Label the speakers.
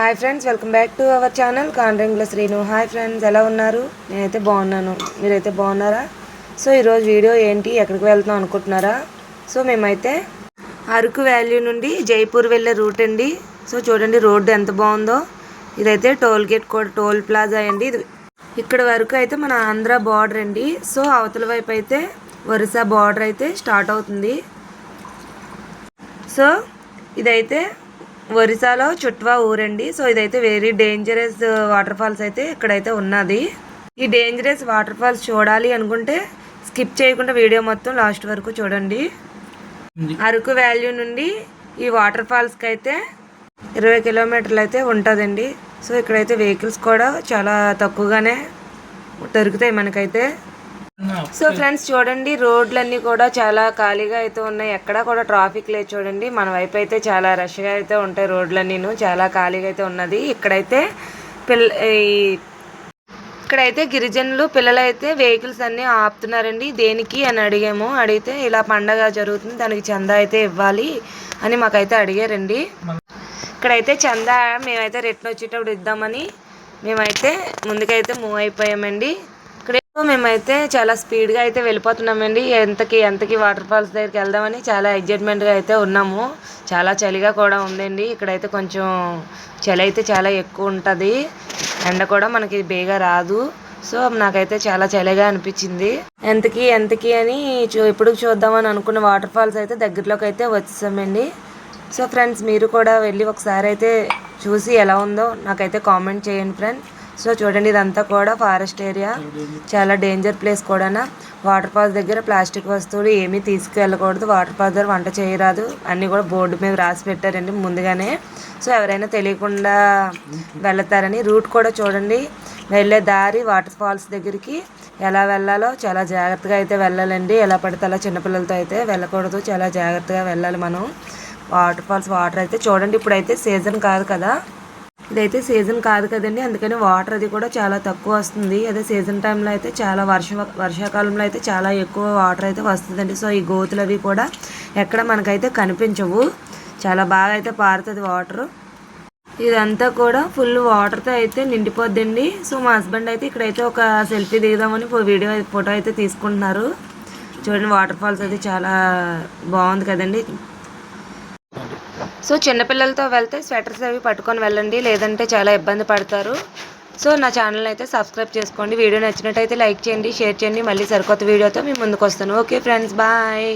Speaker 1: Hi friends, welcome back to our channel Kandringla Srinu. Hi friends, ఎలా ఉన్నారు? నేనైతే బాగున్నాను, మీరైతే బాగున్నారా? సో ఈరోజు వీడియో ఏంటి, ఎక్కడికి వెళ్తాం అనుకుంటున్నారా? సో మేమైతే అరకు వ్యాలీ నుండి జైపూర్ వెళ్ళే రూట్ అండి. సో చూడండి రోడ్డు ఎంత బాగుందో. ఇదైతే టోల్ గేట్ కూడా, టోల్ ప్లాజా అండి. ఇది ఇక్కడ వరకు అయితే మన ఆంధ్ర బార్డర్ అండి. సో అవతల వైపు అయితే ఒరిస్సా బార్డర్ అయితే స్టార్ట్ అవుతుంది. సో ఇదైతే ఒరిస్సాలో చుట్వా ఊరండి. సో ఇదైతే వెరీ డేంజరస్ వాటర్ ఫాల్స్ అయితే ఇక్కడైతే ఉన్నది. ఈ డేంజరస్ వాటర్ ఫాల్స్ చూడాలి అనుకుంటే స్కిప్ చేయకుండా వీడియో మొత్తం లాస్ట్ వరకు చూడండి. అరకు వ్యాలీ నుండి ఈ వాటర్ ఫాల్స్కి అయితే 20 కిలోమీటర్లు అయితే ఉంటుందండి. సో ఇక్కడైతే వెహికల్స్ కూడా చాలా తక్కువగానే దొరుకుతాయి మనకైతే. సో ఫ్రెండ్స్ చూడండి, రోడ్లన్నీ కూడా చాలా ఖాళీగా అయితే ఉన్నాయి, ఎక్కడా కూడా ట్రాఫిక్ లేదు. చూడండి మన వైపు అయితే చాలా రష్గా అయితే ఉంటాయి రోడ్లన్నీ, చాలా ఖాళీగా అయితే ఉన్నది. ఇక్కడైతే ఇక్కడైతే గిరిజనులు పిల్లలు అయితే వెహికల్స్ అన్నీ ఆపుతున్నారండి. దేనికి అని అడిగాము. అడిగితే ఇలా పండగ జరుగుతుంది, దానికి చందా అయితే ఇవ్వాలి అని మాకైతే అడిగారండి. ఇక్కడైతే చందా మేమైతే రిటర్న్ వచ్చేటప్పుడు ఇద్దామని మేమైతే ముందుకైతే మూవ్ అయిపోయామండి. మేమైతే చాలా స్పీడ్గా అయితే వెళ్ళిపోతున్నామండి. ఎంతకి వాటర్ ఫాల్స్ దగ్గరికి వెళ్దామని చాలా ఎగ్జైట్మెంట్గా అయితే ఉన్నాము. చాలా చలిగా కూడా ఉందండి. ఇక్కడైతే కొంచెం చలి అయితే చాలా ఎక్కువ ఉంటుంది, ఎండ కూడా మనకి బేగా రాదు. సో నాకైతే చాలా చలిగా అనిపించింది. ఎంతకి అని ఎప్పుడు చూద్దామని అనుకున్న వాటర్ ఫాల్స్ అయితే దగ్గరలోకి అయితే వచ్చేసామండి. సో ఫ్రెండ్స్, మీరు కూడా వెళ్ళి ఒకసారి అయితే చూసి ఎలా ఉందో నాకైతే కామెంట్ చేయండి ఫ్రెండ్స్. సో చూడండి, ఇదంతా కూడా ఫారెస్ట్ ఏరియా, చాలా డేంజర్ ప్లేస్ కూడా. వాటర్ ఫాల్స్ దగ్గర ప్లాస్టిక్ వస్తువులు ఏమీ తీసుకెళ్ళకూడదు, వాటర్ ఫాల్స్ దగ్గర వంట చేయరాదు అన్నీ కూడా బోర్డు మీద రాసి పెట్టారండి ముందుగానే. సో ఎవరైనా తెలియకుండా వెళ్తారని. రూట్ కూడా చూడండి, వెళ్ళే దారి వాటర్ ఫాల్స్ దగ్గరికి ఎలా వెళ్ళాలో చాలా జాగ్రత్తగా అయితే వెళ్ళాలండి. ఎలా పడితే అలా చిన్నపిల్లలతో అయితే వెళ్ళకూడదు, చాలా జాగ్రత్తగా వెళ్ళాలి మనం. వాటర్ ఫాల్స్ వాటర్ అయితే చూడండి, ఇప్పుడైతే సీజన్ కాదు కదా, ఇదైతే సీజన్ కాదు కదండి, అందుకని వాటర్ అది కూడా చాలా తక్కువ వస్తుంది. అదే సీజన్ టైంలో అయితే చాలా వర్షాకాలంలో అయితే చాలా ఎక్కువ వాటర్ అయితే వస్తుందండి. సో ఈ గోతులు అవి కూడా ఎక్కడ మనకైతే కనిపించవు, చాలా బాగా అయితే పారుతుంది వాటర్. ఇదంతా కూడా ఫుల్ వాటర్తో అయితే నిండిపోద్దండి. సో మా హస్బెండ్ అయితే ఇక్కడైతే ఒక సెల్ఫీ దిగుదామని ఫోటో అయితే తీసుకుంటున్నారు. చూడండి వాటర్ ఫాల్స్ అయితే చాలా బాగుంది కదండి. సో చిన్నపిల్లలతో వెళ్తే స్వెటర్స్ అవి పట్టుకొని వెళ్ళండి, లేదంటే చాలా ఇబ్బంది పడతారు. సో నా ఛానల్ అయితే సబ్స్క్రైబ్ చేసుకోండి. వీడియో నచ్చినట్టయితే లైక్ చేయండి, షేర్ చేయండి. మళ్ళీ సరికొత్త వీడియోతో మీ ముందుకు వస్తాను. Okay friends, bye.